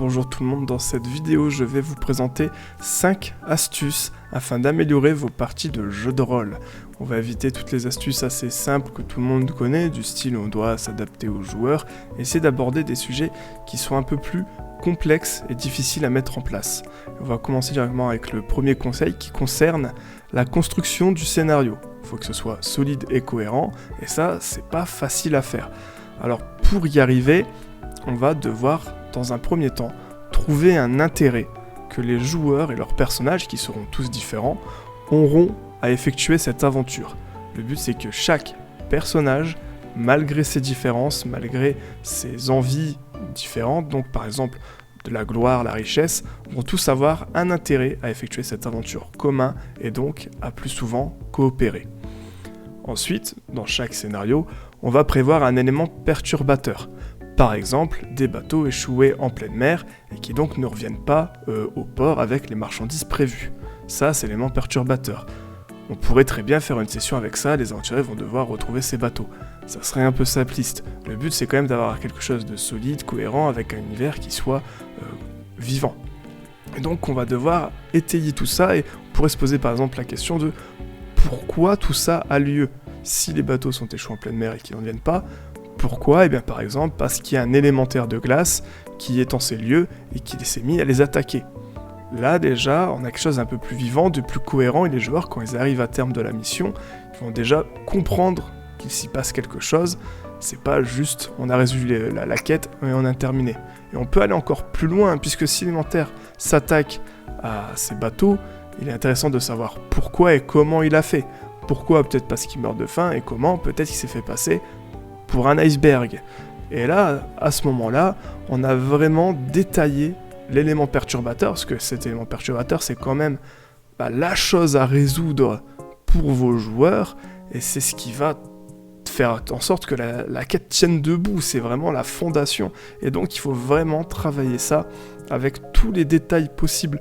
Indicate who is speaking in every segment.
Speaker 1: Bonjour tout le monde, dans cette vidéo je vais vous présenter 5 astuces afin d'améliorer vos parties de jeux de rôle. On va éviter toutes les astuces assez simples que tout le monde connaît, du style on doit s'adapter aux joueurs, et essayer d'aborder des sujets qui sont un peu plus complexes et difficiles à mettre en place. On va commencer directement avec le premier conseil qui concerne la construction du scénario. Il faut que ce soit solide et cohérent, et ça c'est pas facile à faire. Alors pour y arriver, on va devoir, dans un premier temps, trouver un intérêt que les joueurs et leurs personnages, qui seront tous différents, auront à effectuer cette aventure. Le but c'est que chaque personnage, malgré ses différences, malgré ses envies différentes, donc par exemple de la gloire, la richesse, vont tous avoir un intérêt à effectuer cette aventure commun et donc à plus souvent coopérer. Ensuite, dans chaque scénario, on va prévoir un élément perturbateur. Par exemple, des bateaux échoués en pleine mer et qui donc ne reviennent pas au port avec les marchandises prévues. Ça, c'est l'élément perturbateur. On pourrait très bien faire une session avec ça, les aventuriers vont devoir retrouver ces bateaux. Ça serait un peu simpliste. Le but, c'est quand même d'avoir quelque chose de solide, cohérent, avec un univers qui soit vivant. Et donc, on va devoir étayer tout ça et on pourrait se poser par exemple la question de pourquoi tout ça a lieu. Si les bateaux sont échoués en pleine mer et qu'ils n'en viennent pas, pourquoi ? Eh bien par exemple parce qu'il y a un élémentaire de glace qui est en ces lieux et qui s'est mis à les attaquer. Là déjà, on a quelque chose d'un peu plus vivant, de plus cohérent, et les joueurs, quand ils arrivent à terme de la mission, ils vont déjà comprendre qu'il s'y passe quelque chose. C'est pas juste on a résolu la quête et on a terminé. Et on peut aller encore plus loin, puisque si l'élémentaire s'attaque à ces bateaux, il est intéressant de savoir pourquoi et comment il a fait. Pourquoi ? Peut-être parce qu'il meurt de faim, et comment ? Peut-être qu'il s'est fait passer pour un iceberg. Et là, à ce moment-là, on a vraiment détaillé l'élément perturbateur, parce que cet élément perturbateur, c'est quand même la chose à résoudre pour vos joueurs, et c'est ce qui va faire en sorte que la quête tienne debout, c'est vraiment la fondation. Et donc, il faut vraiment travailler ça avec tous les détails possibles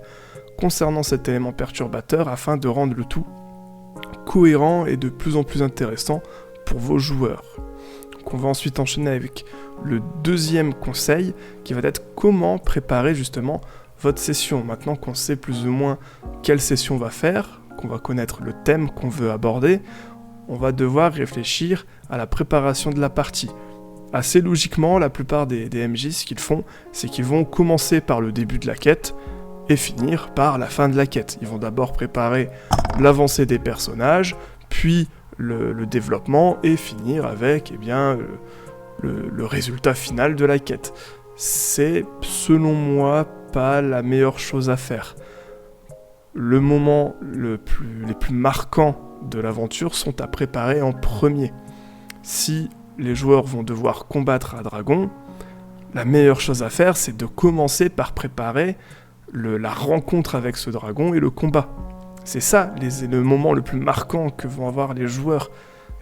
Speaker 1: concernant cet élément perturbateur, afin de rendre le tout cohérent et de plus en plus intéressant pour vos joueurs. Donc on va ensuite enchaîner avec le deuxième conseil qui va être comment préparer justement votre session. Maintenant qu'on sait plus ou moins quelle session on va faire, qu'on va connaître le thème qu'on veut aborder, on va devoir réfléchir à la préparation de la partie. Assez logiquement, la plupart des MJ, ce qu'ils font, c'est qu'ils vont commencer par le début de la quête et finir par la fin de la quête. Ils vont d'abord préparer l'avancée des personnages, puis le développement, et finir avec le résultat final de la quête. C'est, selon moi, pas la meilleure chose à faire. Le moment les plus marquants de l'aventure sont à préparer en premier. Si les joueurs vont devoir combattre un dragon, la meilleure chose à faire, c'est de commencer par préparer la rencontre avec ce dragon et le combat. C'est ça le moment le plus marquant que vont avoir les joueurs,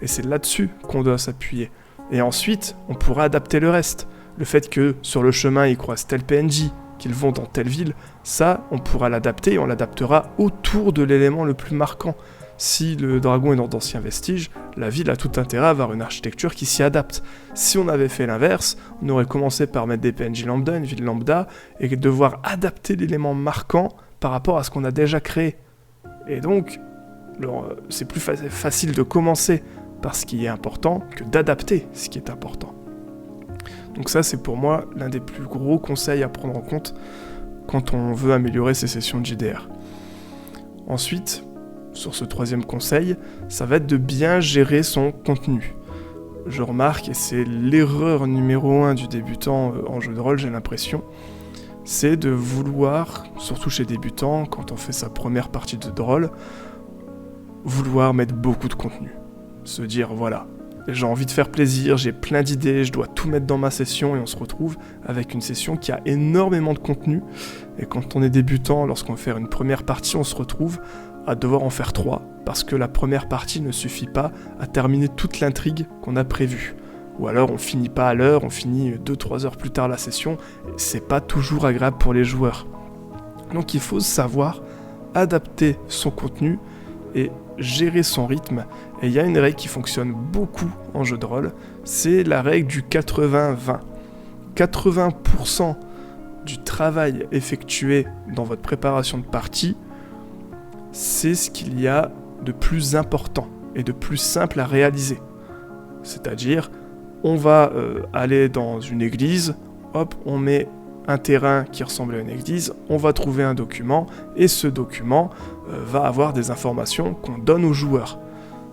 Speaker 1: et c'est là-dessus qu'on doit s'appuyer. Et ensuite, on pourra adapter le reste. Le fait que sur le chemin ils croisent tel PNJ, qu'ils vont dans telle ville, ça on pourra l'adapter, et on l'adaptera autour de l'élément le plus marquant. Si le dragon est dans d'anciens vestiges, la ville a tout intérêt à avoir une architecture qui s'y adapte. Si on avait fait l'inverse, on aurait commencé par mettre des PNJ lambda, une ville lambda, et devoir adapter l'élément marquant par rapport à ce qu'on a déjà créé. Et donc, c'est plus facile de commencer par ce qui est important que d'adapter ce qui est important. Donc ça, c'est pour moi l'un des plus gros conseils à prendre en compte quand on veut améliorer ses sessions de JDR. Ensuite, sur ce troisième conseil, ça va être de bien gérer son contenu. Je remarque, et c'est l'erreur numéro 1 du débutant en jeu de rôle, j'ai l'impression, c'est de vouloir, surtout chez débutants, quand on fait sa première partie de rôle, vouloir mettre beaucoup de contenu. Se dire, voilà, j'ai envie de faire plaisir, j'ai plein d'idées, je dois tout mettre dans ma session, et on se retrouve avec une session qui a énormément de contenu. Et quand on est débutant, lorsqu'on va faire une première partie, on se retrouve à devoir en faire 3, parce que la première partie ne suffit pas à terminer toute l'intrigue qu'on a prévue. Ou alors on finit pas à l'heure, on finit 2-3 heures plus tard la session, et c'est pas toujours agréable pour les joueurs. Donc il faut savoir adapter son contenu et gérer son rythme. Et il y a une règle qui fonctionne beaucoup en jeu de rôle, c'est la règle du 80-20. 80% du travail effectué dans votre préparation de partie, c'est ce qu'il y a de plus important et de plus simple à réaliser. C'est-à-dire, on va aller dans une église, hop, on met un terrain qui ressemble à une église, on va trouver un document, et ce document va avoir des informations qu'on donne aux joueurs.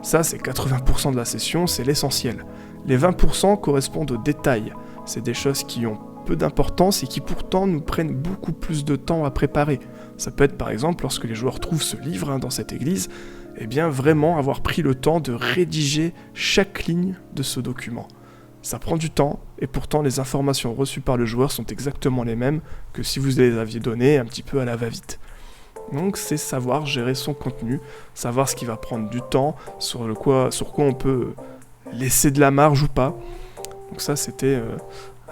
Speaker 1: Ça, c'est 80% de la session, c'est l'essentiel. Les 20% correspondent aux détails. C'est des choses qui ont peu d'importance et qui pourtant nous prennent beaucoup plus de temps à préparer. Ça peut être par exemple lorsque les joueurs trouvent ce livre dans cette église, eh bien vraiment avoir pris le temps de rédiger chaque ligne de ce document. Ça prend du temps et pourtant les informations reçues par le joueur sont exactement les mêmes que si vous les aviez données un petit peu à la va-vite. Donc c'est savoir gérer son contenu, savoir ce qui va prendre du temps, sur quoi on peut laisser de la marge ou pas. Donc ça c'était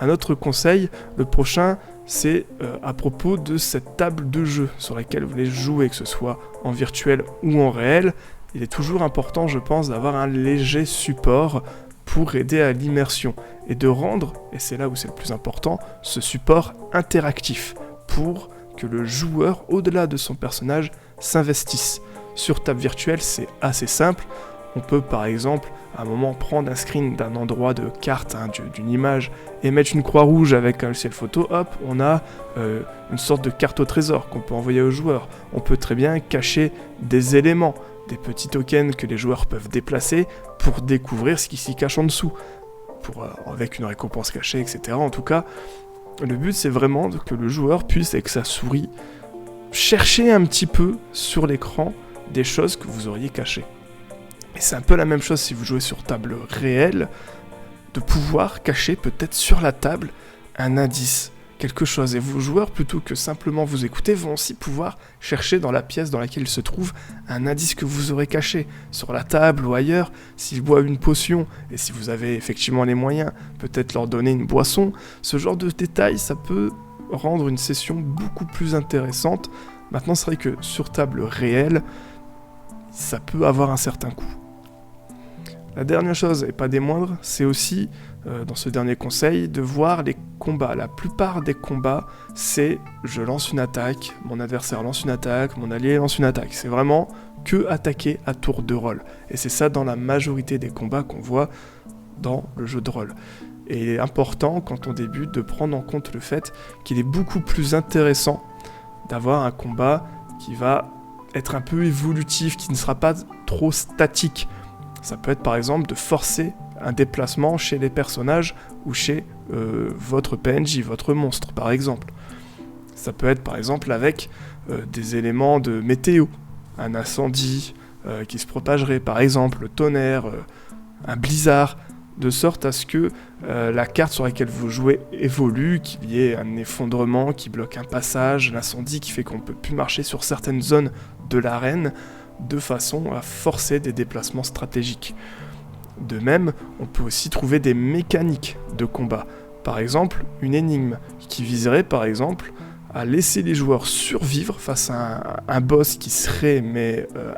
Speaker 1: un autre conseil. Le prochain c'est à propos de cette table de jeu sur laquelle vous voulez jouer, que ce soit en virtuel ou en réel. Il est toujours important, je pense, d'avoir un léger support pour aider à l'immersion et de rendre, et c'est là où c'est le plus important, ce support interactif pour que le joueur, au-delà de son personnage, s'investisse. Sur table virtuelle, c'est assez simple. On peut par exemple à un moment prendre un screen d'un endroit de carte, d'une image, et mettre une croix rouge avec un logiciel photo, hop, on a une sorte de carte au trésor qu'on peut envoyer aux joueurs. On peut très bien cacher des éléments, des petits tokens que les joueurs peuvent déplacer pour découvrir ce qui s'y cache en dessous, avec une récompense cachée, etc. En tout cas, le but c'est vraiment que le joueur puisse, avec sa souris, chercher un petit peu sur l'écran des choses que vous auriez cachées. Et c'est un peu la même chose si vous jouez sur table réelle, de pouvoir cacher peut-être sur la table un indice, quelque chose. Et vos joueurs, plutôt que simplement vous écouter, vont aussi pouvoir chercher dans la pièce dans laquelle ils se trouvent un indice que vous aurez caché, sur la table ou ailleurs. S'ils boivent une potion, et si vous avez effectivement les moyens, peut-être leur donner une boisson. Ce genre de détails, ça peut rendre une session beaucoup plus intéressante. Maintenant, c'est vrai que sur table réelle, ça peut avoir un certain coût. La dernière chose, et pas des moindres, c'est aussi, dans ce dernier conseil, de voir les combats. La plupart des combats, c'est je lance une attaque, mon adversaire lance une attaque, mon allié lance une attaque. C'est vraiment que attaquer à tour de rôle. Et c'est ça dans la majorité des combats qu'on voit dans le jeu de rôle. Et il est important, quand on débute, de prendre en compte le fait qu'il est beaucoup plus intéressant d'avoir un combat qui va être un peu évolutif, qui ne sera pas trop statique. Ça peut être par exemple de forcer un déplacement chez les personnages ou chez votre PNJ, votre monstre par exemple. Ça peut être par exemple avec des éléments de météo, un incendie qui se propagerait par exemple, le tonnerre, un blizzard, de sorte à ce que la carte sur laquelle vous jouez évolue, qu'il y ait un effondrement qui bloque un passage, l'incendie qui fait qu'on ne peut plus marcher sur certaines zones de l'arène, de façon à forcer des déplacements stratégiques. De même, on peut aussi trouver des mécaniques de combat. Par exemple, une énigme qui viserait par exemple à laisser les joueurs survivre face à un boss qui serait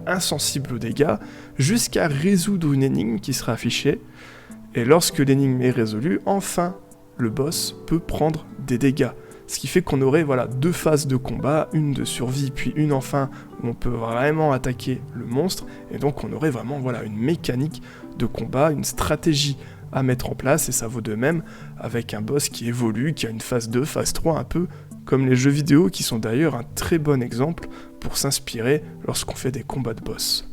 Speaker 1: insensible aux dégâts, jusqu'à résoudre une énigme qui sera affichée. Et lorsque l'énigme est résolue, enfin, le boss peut prendre des dégâts. Ce qui fait qu'on aurait deux phases de combat, une de survie, puis une enfin où on peut vraiment attaquer le monstre, et donc on aurait vraiment une mécanique de combat, une stratégie à mettre en place, et ça vaut de même avec un boss qui évolue, qui a une phase 2, phase 3, un peu comme les jeux vidéo, qui sont d'ailleurs un très bon exemple pour s'inspirer lorsqu'on fait des combats de boss.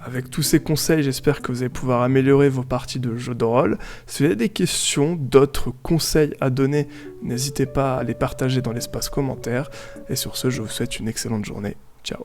Speaker 1: Avec tous ces conseils, j'espère que vous allez pouvoir améliorer vos parties de jeux de rôle. Si vous avez des questions, d'autres conseils à donner, n'hésitez pas à les partager dans l'espace commentaire. Et sur ce, je vous souhaite une excellente journée. Ciao.